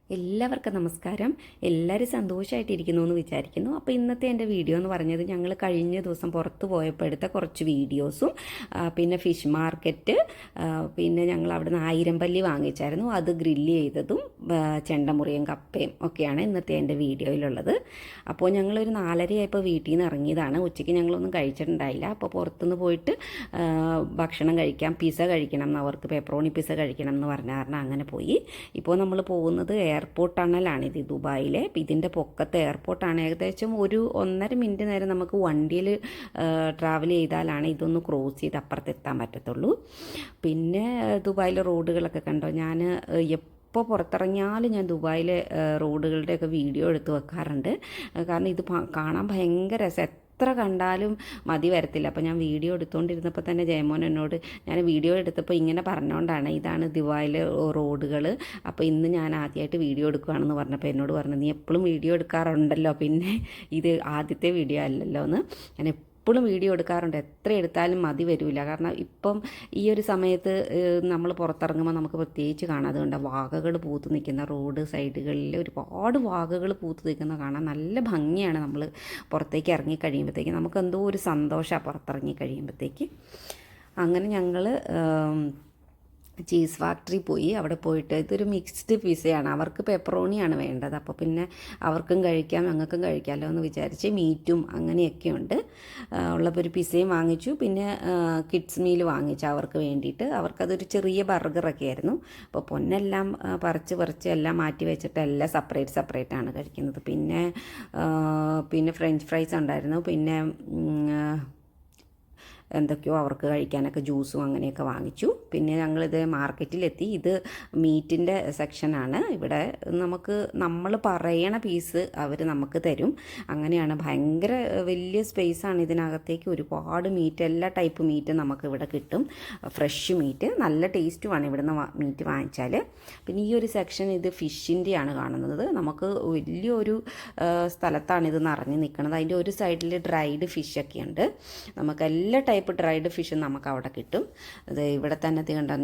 എല്ലാവർക്കും നമസ്കാരം. എല്ലാവരും സന്തോഷമായിട്ടിരിക്കുന്നു എന്ന് വിചാരിക്കുന്നു. അപ്പോൾ ഇന്നത്തെ എൻ്റെ വീഡിയോ എന്ന് പറഞ്ഞത് ഞങ്ങൾ കഴിഞ്ഞ ദിവസം പുറത്ത് പോയപ്പോൾ എടുത്ത കുറച്ച് വീഡിയോസും പിന്നെ ഫിഷ് മാർക്കറ്റ്, പിന്നെ ഞങ്ങൾ അവിടുന്ന് 1000 പല്ലി വാങ്ങിച്ചായിരുന്നു, അത് ഗ്രില്ല് ചെയ്തതും ചെണ്ടമുറിയും കപ്പയും ഒക്കെയാണ് ഇന്നത്തെ എൻ്റെ വീഡിയോയിലുള്ളത്. അപ്പോൾ ഞങ്ങളൊരു 4:30 വീട്ടിൽ നിന്ന് ഇറങ്ങിയതാണ്. ഉച്ചയ്ക്ക് ഞങ്ങളൊന്നും കഴിച്ചിട്ടുണ്ടായില്ല. അപ്പോൾ പുറത്തുനിന്ന് പോയിട്ട് ഭക്ഷണം കഴിക്കാം, പിസ്സ കഴിക്കണം എന്ന്, അവർക്ക് പെപ്പറോണി പിസ്സ കഴിക്കണം എന്ന് പറഞ്ഞ കാരണം അങ്ങനെ പോയി. ഇപ്പോൾ നമ്മൾ പോകുന്നത് എയർപോർട്ട് ടണലാണിത് ദുബായിലെ. ഇതിൻ്റെ പൊക്കത്തെ എയർപോർട്ടാണ്. ഏകദേശം ഒരു 1.5 മിനിറ്റ് നേരം നമുക്ക് വണ്ടിയിൽ ട്രാവൽ ചെയ്താലാണ് ഇതൊന്ന് ക്രോസ് ചെയ്ത് അപ്പുറത്തെത്താൻ പറ്റത്തുള്ളൂ. പിന്നെ ദുബായിലെ റോഡുകളൊക്കെ കണ്ടോ? ഞാൻ ഇപ്പോൾ പുറത്തിറങ്ങിയാലും ഞാൻ ദുബായിലെ റോഡുകളുടെയൊക്കെ വീഡിയോ എടുത്ത് വെക്കാറുണ്ട്. കാരണം ഇത് കാണാൻ ഭയങ്കര രസം, എത്ര കണ്ടാലും മതി വരത്തില്ല. അപ്പോൾ ഞാൻ വീഡിയോ എടുത്തുകൊണ്ടിരുന്നപ്പോൾ തന്നെ ജയമോൻ എന്നോട്, ഞാൻ വീഡിയോ എടുത്തപ്പോൾ ഇങ്ങനെ പറഞ്ഞുകൊണ്ടാണ്, ഇതാണ് ദുബായിലെ റോഡുകൾ, അപ്പോൾ ഇന്ന് ഞാൻ ആദ്യമായിട്ട് വീഡിയോ എടുക്കുകയാണെന്ന് പറഞ്ഞപ്പോൾ എന്നോട് പറഞ്ഞു, നീ എപ്പോഴും വീഡിയോ എടുക്കാറുണ്ടല്ലോ, പിന്നെ ഇത് ആദ്യത്തെ വീഡിയോ അല്ലല്ലോ എന്ന്. ഞാൻ എപ്പോഴും വീഡിയോ എടുക്കാറുണ്ട്, എത്ര എടുത്താലും മതി വരില്ല. കാരണം ഇപ്പം ഈ ഒരു സമയത്ത് നമ്മൾ പുറത്തിറങ്ങുമ്പോൾ നമുക്ക് പ്രത്യേകിച്ച് കാണാം. അതുകൊണ്ട് വാഗകൾ പൂത്ത് നിൽക്കുന്ന റോഡ് സൈഡുകളിൽ ഒരുപാട് വാഗകൾ പൂത്ത് നിൽക്കുന്ന കാണാൻ നല്ല ഭംഗിയാണ്. നമ്മൾ പുറത്തേക്ക് ഇറങ്ങി കഴിയുമ്പോഴത്തേക്ക് നമുക്ക് എന്തോ ഒരു സന്തോഷമാണ് പുറത്തിറങ്ങി കഴിയുമ്പോഴത്തേക്ക്. അങ്ങനെ ഞങ്ങൾ ചീസ് ഫാക്ടറി പോയി. അവിടെ പോയിട്ട് ഇതൊരു മിക്സ്ഡ് പിസയാണ്, അവർക്ക് പെപ്പറോണിയാണ് വേണ്ടത്. അപ്പോൾ പിന്നെ അവർക്കും കഴിക്കാം ഞങ്ങൾക്കും കഴിക്കാമല്ലോ എന്ന് വിചാരിച്ച് മീറ്റും അങ്ങനെയൊക്കെയുണ്ട് ഉള്ളപ്പോൾ ഒരു പിസയും വാങ്ങിച്ചു. പിന്നെ കിഡ്സ് മീൽ വാങ്ങിച്ചു അവർക്ക് വേണ്ടിയിട്ട്. അവർക്കതൊരു ചെറിയ ബർഗറൊക്കെ ആയിരുന്നു. അപ്പോൾ പൊന്നെല്ലാം പറിച്ച് എല്ലാം മാറ്റി വെച്ചിട്ട് എല്ലാം സെപ്പറേറ്റ് ആണ് കഴിക്കുന്നത്. പിന്നെ ഫ്രഞ്ച് ഫ്രൈസ് ഉണ്ടായിരുന്നു. പിന്നെ എന്തൊക്കെയോ അവർക്ക് കഴിക്കാനൊക്കെ ജ്യൂസും അങ്ങനെയൊക്കെ വാങ്ങിച്ചു. പിന്നെ ഞങ്ങളിത് മാർക്കറ്റിലെത്തി. ഇത് മീറ്റിൻ്റെ സെക്ഷനാണ്. ഇവിടെ നമ്മൾ പറയണ പീസ് അവർ നമുക്ക് തരും. അങ്ങനെയാണ്, ഭയങ്കര വലിയ സ്പേസാണ് ഇതിനകത്തേക്ക്. ഒരുപാട് മീറ്റ്, എല്ലാ ടൈപ്പ് മീറ്റ് നമുക്കിവിടെ കിട്ടും. ഫ്രഷ് മീറ്റ്, നല്ല ടേസ്റ്റുമാണ് ഇവിടുന്ന് മീറ്റ് വാങ്ങിച്ചാൽ. പിന്നെ ഈ ഒരു സെക്ഷൻ ഇത് ഫിഷിൻ്റെയാണ് കാണുന്നത്. നമുക്ക് വലിയൊരു സ്ഥലത്താണ് ഇത് നിറഞ്ഞ് നിൽക്കുന്നത്. അതിൻ്റെ ഒരു സൈഡിൽ ഡ്രൈഡ് ഫിഷൊക്കെ ഉണ്ട്. നമുക്ക് എല്ലാ ടൈപ്പ് ഡ്രൈഡ് ഫിഷും നമുക്ക് അവിടെ കിട്ടും. അത് ഇവിടെ തന്നെ കണ്ടോ,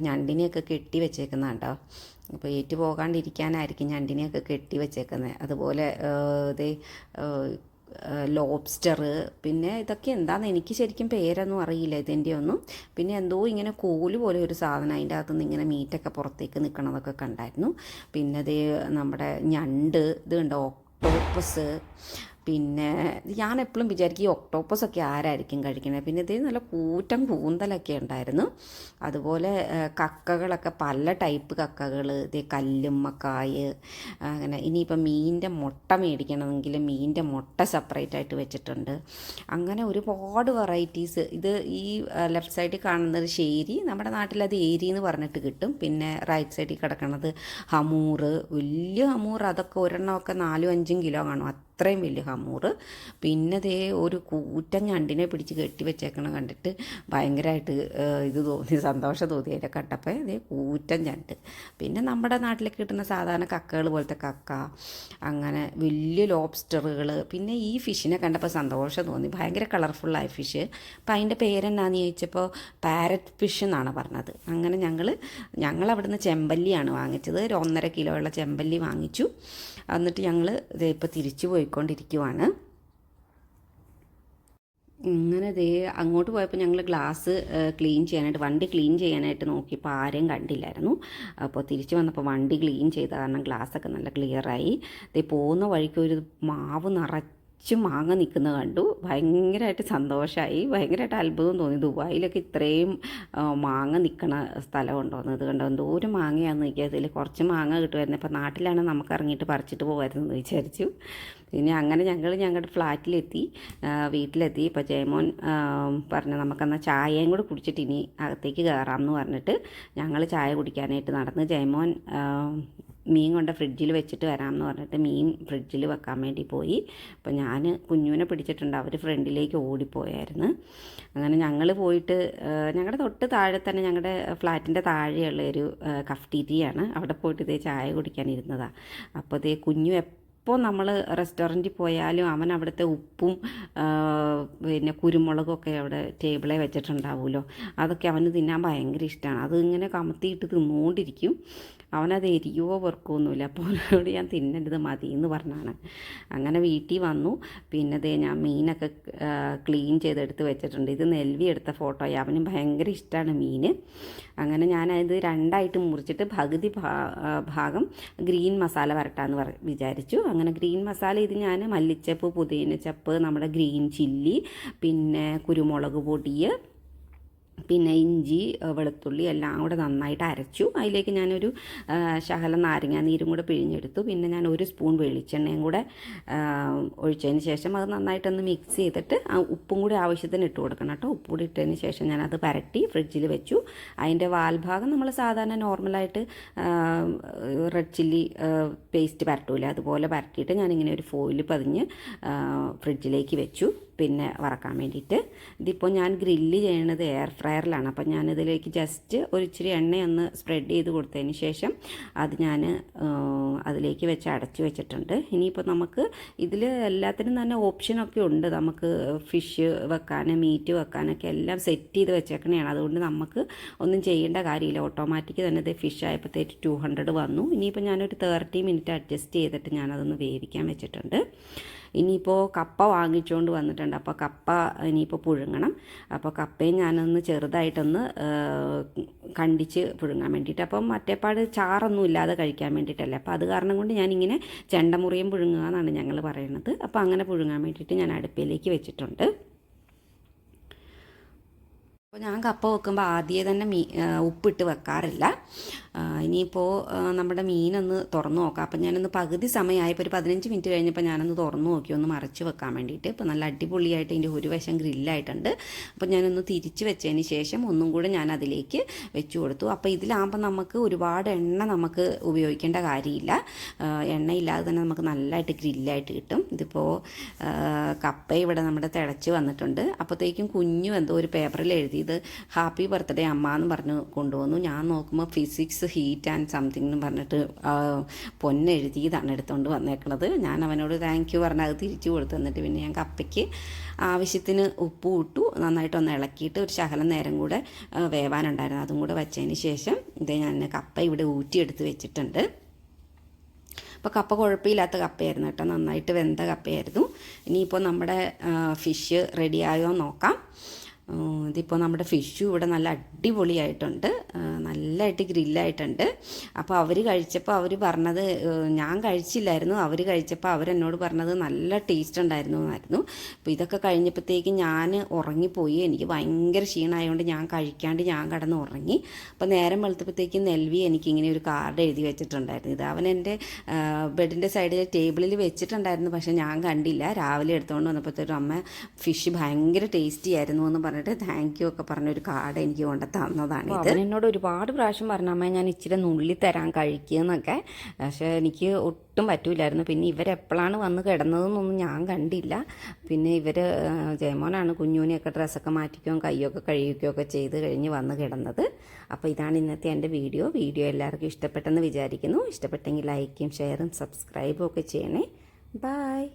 ഞണ്ടിനെയൊക്കെ കെട്ടി വെച്ചേക്കുന്ന കണ്ടോ. അപ്പോൾ ഏറ്റു പോകാണ്ടിരിക്കാനായിരിക്കും ഞണ്ടിനെയൊക്കെ കെട്ടി വെച്ചേക്കുന്നത്. അതുപോലെ ലോബ്സ്റ്റർ, പിന്നെ ഇതൊക്കെ എന്താണെന്ന് എനിക്ക് ശരിക്കും പേരൊന്നും അറിയില്ല ഇതിൻ്റെ ഒന്നും. പിന്നെ എന്തോ ഇങ്ങനെ കോല് പോലെ ഒരു സാധനം, അതിൻ്റെ അകത്തുനിന്ന് ഇങ്ങനെ മീറ്റൊക്കെ പുറത്തേക്ക് നിൽക്കണതൊക്കെ കണ്ടായിരുന്നു. പിന്നെ നമ്മുടെ ഞണ്ട്, ഇത് കണ്ടോ, ഓക്ടോപ്പസ്. പിന്നെ ഞാൻ എപ്പോഴും വിചാരിക്കും ഈ ഒക്ടോപ്പസൊക്കെ ആരായിരിക്കും കഴിക്കുന്നത്. പിന്നെ ഇത് നല്ല കൂന്തലൊക്കെ ഉണ്ടായിരുന്നു. അതുപോലെ കക്കകളൊക്കെ, പല ടൈപ്പ് കക്കകൾ, കല്ലുമ്മക്കായ് അങ്ങനെ. ഇനിയിപ്പം മീനിൻ്റെ മുട്ട മേടിക്കണമെങ്കിൽ മീനിൻ്റെ മുട്ട സെപ്പറേറ്റ് ആയിട്ട് വെച്ചിട്ടുണ്ട്. അങ്ങനെ ഒരുപാട് വെറൈറ്റീസ്. ഇത് ഈ ലെഫ്റ്റ് സൈഡിൽ കാണുന്നത് ശേരി, നമ്മുടെ നാട്ടിലത് ഏരി എന്ന് പറഞ്ഞിട്ട് കിട്ടും. പിന്നെ റൈറ്റ് സൈഡിൽ കിടക്കുന്നത് ഹമൂർ, വലിയ ഹമൂർ, അതൊക്കെ ഒരെണ്ണമൊക്കെ 4-5 കിലോ കാണും, അത്രയും വലിയ ഹമൂർ. പിന്നെ ഒരു കൂറ്റൻ ഞണ്ടിനെ പിടിച്ച് കെട്ടി വെച്ചേക്കണം കണ്ടിട്ട് ഭയങ്കരമായിട്ട് ഇത് തോന്നി, സന്തോഷം തോന്നി അതിൻ്റെ കണ്ടപ്പോൾ. കൂറ്റൻ ഞണ്ട്. പിന്നെ നമ്മുടെ നാട്ടിലേക്ക് കിട്ടുന്ന സാധാരണ കക്കകൾ പോലത്തെ കക്ക, അങ്ങനെ വലിയ ലോബ്സ്റ്ററുകൾ. പിന്നെ ഈ ഫിഷിനെ കണ്ടപ്പോൾ സന്തോഷം തോന്നി, ഭയങ്കര കളർഫുള്ളായ ഫിഷ്. അപ്പോൾ അതിൻ്റെ പേരെന്നാന്ന് ചോദിച്ചപ്പോൾ പാരറ്റ് ഫിഷ് എന്നാണ് പറഞ്ഞത്. അങ്ങനെ ഞങ്ങൾ അവിടുന്ന് ചെമ്പല്ലിയാണ് വാങ്ങിച്ചത്. ഒരു 1.5 കിലോയുള്ള ചെമ്പല്ലി വാങ്ങിച്ചു. എന്നിട്ട് ഞങ്ങൾ ഇപ്പോൾ തിരിച്ചു പോയിക്കൊണ്ടിരിക്കുവാണ്. അങ്ങനെ അങ്ങോട്ട് പോയപ്പോൾ ഞങ്ങൾ ഗ്ലാസ് ക്ലീൻ ചെയ്യാനായിട്ട്, വണ്ടി ക്ലീൻ ചെയ്യാനായിട്ട് നോക്കിയപ്പോൾ ആരെയും കണ്ടില്ലായിരുന്നു. അപ്പോൾ തിരിച്ച് വന്നപ്പോൾ വണ്ടി ക്ലീൻ ചെയ്ത കാരണം ഗ്ലാസ്സൊക്കെ നല്ല ക്ലിയറായി. പോകുന്ന വഴിക്ക് ഒരു മാവ് മാങ്ങ നിൽക്കുന്നത് കണ്ടു. ഭയങ്കരമായിട്ട് സന്തോഷമായി, ഭയങ്കരമായിട്ട് അത്ഭുതം തോന്നി. ദുബായിലൊക്കെ ഇത്രയും മാങ്ങ നിൽക്കണ സ്ഥലമുണ്ടോയെന്ന്. ഇത് കണ്ടോ, എന്തോരം മാങ്ങയാണെന്ന് നോക്കിയാൽ. ഇതിൽ കുറച്ച് മാങ്ങ കിട്ടുമായിരുന്നു. ഇപ്പോൾ നാട്ടിലാണ് നമുക്ക് ഇറങ്ങിയിട്ട് പറിച്ചിട്ട് പോകുമായിരുന്നു എന്ന് വിചാരിച്ചു. പിന്നെ അങ്ങനെ ഞങ്ങളുടെ വീട്ടിലെത്തി. ഇപ്പോൾ ജയമോൻ പറഞ്ഞു, നമുക്കെന്നാൽ ചായയും കൂടെ കുടിച്ചിട്ട് ഇനി അകത്തേക്ക് കയറാമെന്ന് പറഞ്ഞിട്ട് ഞങ്ങൾ ചായ കുടിക്കാനായിട്ട് നടന്ന്. ജയമോൻ മീൻ കൊണ്ട് ഫ്രിഡ്ജിൽ വെച്ചിട്ട് വരാമെന്ന് പറഞ്ഞിട്ട് മീൻ ഫ്രിഡ്ജിൽ വെക്കാൻ വേണ്ടി പോയി. അപ്പോൾ ഞാൻ കുഞ്ഞുവിനെ പിടിച്ചിട്ടുണ്ട്, അവർ ഫ്രണ്ടിലേക്ക് ഓടിപ്പോയായിരുന്നു. അങ്ങനെ ഞങ്ങൾ പോയിട്ട് ഞങ്ങളുടെ തൊട്ട് താഴെ തന്നെ, ഞങ്ങളുടെ ഫ്ലാറ്റിൻ്റെ താഴെയുള്ള ഒരു കഫ്റ്റീരിയാണ്, അവിടെ പോയിട്ട് ചായ കുടിക്കാനിരുന്നതാണ്. അപ്പോൾ കുഞ്ഞു ഇപ്പോൾ നമ്മൾ റെസ്റ്റോറൻറ്റിൽ പോയാലും അവൻ അവിടുത്തെ ഉപ്പും പിന്നെ കുരുമുളകൊക്കെ അവിടെ ടേബിളെ വെച്ചിട്ടുണ്ടാവുമല്ലോ, അതൊക്കെ അവന് തിന്നാൻ ഭയങ്കര ഇഷ്ടമാണ്. അത് ഇങ്ങനെ കമത്തിയിട്ട് തിന്നുകൊണ്ടിരിക്കും. അവനത് എരിയോ വെറുക്കുമൊന്നുമില്ല. അപ്പോൾ അവനോട് ഞാൻ തിന്നരുത് മതി എന്ന് പറഞ്ഞാണ്. അങ്ങനെ വീട്ടിൽ വന്നു. പിന്നെ ദേ ഞാൻ മീനൊക്കെ ക്ലീൻ ചെയ്തെടുത്ത് വെച്ചിട്ടുണ്ട്. ഇത് നെൽവി എടുത്ത ഫോട്ടോയാണ്. അവന് ഭയങ്കര ഇഷ്ടമാണ് മീൻ. അങ്ങനെ ഞാനത് രണ്ടായിട്ട് മുറിച്ചിട്ട് പകുതി ഭാഗം ഗ്രീൻ മസാല വരട്ടാമെന്ന് വിചാരിച്ചു. അങ്ങനെ ഗ്രീൻ മസാല ഇത് ഞാൻ മല്ലിച്ചപ്പ്, പുതിനച്ചപ്പ്, നമ്മുടെ ഗ്രീൻ ചില്ലി, പിന്നെ കുരുമുളക് പൊടി, പിന്നെ ഇഞ്ചി, വെളുത്തുള്ളി എല്ലാം കൂടെ നന്നായിട്ട് അരച്ചു. അതിലേക്ക് ഞാനൊരു ശകലം നാരങ്ങ നീരും കൂടെ പിഴിഞ്ഞെടുത്തു. പിന്നെ ഞാൻ 1 സ്പൂൺ വെളിച്ചെണ്ണയും കൂടെ ഒഴിച്ചതിന് ശേഷം അത് നന്നായിട്ടൊന്ന് മിക്സ് ചെയ്തിട്ട് ഉപ്പും കൂടി ആവശ്യത്തിന് ഇട്ട് കൊടുക്കണം കേട്ടോ. ഉപ്പ് കൂടി ഇട്ടതിന് ശേഷം ഞാനത് പരട്ടി ഫ്രിഡ്ജിൽ വെച്ചു. അതിൻ്റെ വാൽഭാഗം നമ്മൾ സാധാരണ നോർമലായിട്ട് റെഡ് ചില്ലി പേസ്റ്റ് പരട്ടൂല, അതുപോലെ പരട്ടിയിട്ട് ഞാനിങ്ങനെ ഒരു ഫോയിൽ പതിഞ്ഞ് ഫ്രിഡ്ജിലേക്ക് വെച്ചു. പിന്നെ വറക്കാൻ വേണ്ടിയിട്ട് ഇതിപ്പോൾ ഞാൻ ഗ്രില്ല് ചെയ്യണത് എയർ ഫ്രയറിലാണ്. അപ്പം ഞാനിതിലേക്ക് ജസ്റ്റ് ഒരു ഇച്ചിരി എണ്ണയൊന്ന് സ്പ്രെഡ് ചെയ്ത് കൊടുത്തതിന് ശേഷം അത് ഞാൻ അതിലേക്ക് വെച്ച് അടച്ചു വെച്ചിട്ടുണ്ട്. ഇനിയിപ്പോൾ നമുക്ക് ഇതിൽ എല്ലാത്തിനും തന്നെ ഓപ്ഷനൊക്കെ ഉണ്ട്. നമുക്ക് ഫിഷ് വെക്കാൻ, മീറ്റ് വെക്കാനൊക്കെ എല്ലാം സെറ്റ് ചെയ്ത് വെച്ചേക്കണതാണ്. അതുകൊണ്ട് നമുക്ക് ഒന്നും ചെയ്യേണ്ട കാര്യമില്ല. ഓട്ടോമാറ്റിക് തന്നെ ഇത് ഫിഷ് ആയപ്പോഴത്തേക്ക് 200 വന്നു. ഇനിയിപ്പോൾ ഞാനൊരു 30 മിനിറ്റ് അഡ്ജസ്റ്റ് ചെയ്തിട്ട് ഞാനതൊന്ന് വേവിക്കാൻ വെച്ചിട്ടുണ്ട്. ഇനിയിപ്പോൾ കപ്പ വാങ്ങിച്ചുകൊണ്ട് വന്നിട്ടുണ്ട്. അപ്പോൾ കപ്പ ഇനിയിപ്പോൾ പുഴുങ്ങണം. അപ്പോൾ കപ്പയും ഞാനൊന്ന് ചെറുതായിട്ടൊന്ന് കണ്ടിച്ച് പുഴുങ്ങാൻ വേണ്ടിയിട്ട്. അപ്പം മറ്റേപ്പാട് ചാറൊന്നും ഇല്ലാതെ കഴിക്കാൻ വേണ്ടിയിട്ടല്ലേ. അപ്പോൾ അത് കാരണം കൊണ്ട് ഞാനിങ്ങനെ ചെണ്ടമുറിയും പുഴുങ്ങുക എന്നാണ് ഞങ്ങൾ പറയുന്നത്. അപ്പോൾ അങ്ങനെ പുഴുങ്ങാൻ വേണ്ടിയിട്ട് ഞാൻ അടുപ്പിലേക്ക് വെച്ചിട്ടുണ്ട്. അപ്പോൾ ഞാൻ കപ്പ വെക്കുമ്പോൾ ആദ്യമേ തന്നെ ഉപ്പിട്ട് വെക്കാറില്ല. ഇനിയിപ്പോൾ നമ്മുടെ മീനൊന്ന് തുറന്നു നോക്കാം. അപ്പം ഞാനൊന്ന് പകുതി സമയമായപ്പോൾ ഒരു 15 മിനിറ്റ് കഴിഞ്ഞപ്പോൾ ഞാനൊന്ന് തുറന്നു നോക്കി, ഒന്ന് മറച്ച് വെക്കാൻ വേണ്ടിയിട്ട്. ഇപ്പോൾ നല്ല അടിപൊളിയായിട്ട് ഇതിൻ്റെ ഒരു വശം ഗ്രില്ലായിട്ടുണ്ട്. അപ്പോൾ ഞാനൊന്ന് തിരിച്ച് വെച്ചതിന് ശേഷം ഒന്നും കൂടെ ഞാൻ അതിലേക്ക് വെച്ച് കൊടുത്തു. അപ്പോൾ ഇതിലാകുമ്പോൾ നമുക്ക് ഒരുപാട് എണ്ണ നമുക്ക് ഉപയോഗിക്കേണ്ട കാര്യമില്ല. എണ്ണയില്ലാതെ തന്നെ നമുക്ക് നല്ലതായിട്ട് ഗ്രില്ലായിട്ട് കിട്ടും. ഇതിപ്പോൾ കപ്പ ഇവിടെ നമ്മുടെ തിളച്ച് വന്നിട്ടുണ്ട്. അപ്പോഴത്തേക്കും കുഞ്ഞു എന്തോ ഒരു പേപ്പറിൽ എഴുതി ഇത് ഹാപ്പി ബർത്ത്ഡേ അമ്മ എന്ന് പറഞ്ഞ് കൊണ്ടുവന്നു. ഞാൻ നോക്കുമ്പോൾ ഫിസിക്സ് ഹീറ്റ് ആൻഡ് സംതിങ് എന്ന് പറഞ്ഞിട്ട് പൊന്നെഴുതിയതാണ് എടുത്തുകൊണ്ട് വന്നേക്കണത്. ഞാൻ അവനോട് താങ്ക് യു പറഞ്ഞ് അത് തിരിച്ചു കൊടുത്തു. എന്നിട്ട് പിന്നെ ഞാൻ കപ്പയ്ക്ക് ആവശ്യത്തിന് ഉപ്പ് ഇട്ടു. നന്നായിട്ടൊന്ന് ഇളക്കിയിട്ട് ഒരു ശകലം നേരം കൂടെ വേവാനുണ്ടായിരുന്നു. അതും കൂടെ വെച്ചതിന് ശേഷം ഇത് ഞാൻ കപ്പ ഇവിടെ ഊറ്റിയെടുത്ത് വെച്ചിട്ടുണ്ട്. അപ്പോൾ കപ്പ കുഴപ്പമില്ലാത്ത കപ്പയായിരുന്നു കേട്ടോ, നന്നായിട്ട് വെന്ത കപ്പയായിരുന്നു. ഇനിയിപ്പോൾ നമ്മുടെ ഫിഷ് റെഡിയായോ നോക്കാം. ഇതിപ്പോൾ നമ്മുടെ ഫിഷും ഇവിടെ നല്ല അടിപൊളിയായിട്ടുണ്ട്, നല്ലതായിട്ട് ഗ്രില്ലായിട്ടുണ്ട്. അപ്പോൾ അവർ കഴിച്ചപ്പോൾ അവർ പറഞ്ഞത്, ഞാൻ കഴിച്ചില്ലായിരുന്നു, അവർ കഴിച്ചപ്പോൾ അവരെന്നോട് പറഞ്ഞത് നല്ല ടേസ്റ്റ് ഉണ്ടായിരുന്നു എന്നായിരുന്നു. അപ്പോൾ ഇതൊക്കെ കഴിഞ്ഞപ്പോഴത്തേക്കും ഞാൻ ഉറങ്ങിപ്പോയി. എനിക്ക് ഭയങ്കര ക്ഷീണമായതുകൊണ്ട് ഞാൻ കഴിക്കാണ്ട് ഞാൻ കിടന്ന് ഉറങ്ങി. അപ്പോൾ നേരം വെളുത്തപ്പോഴത്തേക്കും നെൽവി എനിക്കിങ്ങനെ ഒരു കാർഡ് എഴുതി വെച്ചിട്ടുണ്ടായിരുന്നു. ഇത് അവൻ എൻ്റെ ബെഡിൻ്റെ സൈഡിൽ ടേബിളിൽ വെച്ചിട്ടുണ്ടായിരുന്നു, പക്ഷേ ഞാൻ കണ്ടില്ല. രാവിലെ എടുത്തുകൊണ്ട് വന്നപ്പോഴത്തേക്കും അമ്മ ഫിഷ് ഭയങ്കര ടേസ്റ്റി ആയിരുന്നു എന്ന് പറഞ്ഞിട്ട് താങ്ക് യു ഒക്കെ പറഞ്ഞൊരു കാർഡ് എനിക്ക് കൊണ്ട് തന്നതാണ്. ഇത് എന്നോട് ഒരുപാട് പ്രാവശ്യം പറഞ്ഞു അമ്മ ഞാൻ ഇച്ചിരി നുള്ളി തരാൻ കഴിക്കുന്നൊക്കെ, പക്ഷേ എനിക്ക് ഒട്ടും പറ്റൂലായിരുന്നു. പിന്നെ ഇവരെപ്പോഴാണ് വന്ന് കിടന്നതെന്നൊന്നും ഞാൻ കണ്ടില്ല. പിന്നെ ഇവർ ജയമോനാണ് കുഞ്ഞൂനെയൊക്കെ ഡ്രസ്സൊക്കെ മാറ്റിക്കുകയും കയ്യൊക്കെ കഴുകിക്കുകയൊക്കെ ചെയ്ത് കഴിഞ്ഞ് വന്ന് കിടന്നത്. അപ്പോൾ ഇതാണ് ഇന്നത്തെ എൻ്റെ വീഡിയോ എല്ലാവർക്കും ഇഷ്ടപ്പെട്ടെന്ന് വിചാരിക്കുന്നു. ഇഷ്ടപ്പെട്ടെങ്കിൽ ലൈക്കും ഷെയറും സബ്സ്ക്രൈബും ഒക്കെ ചെയ്യണേ. ബായ്.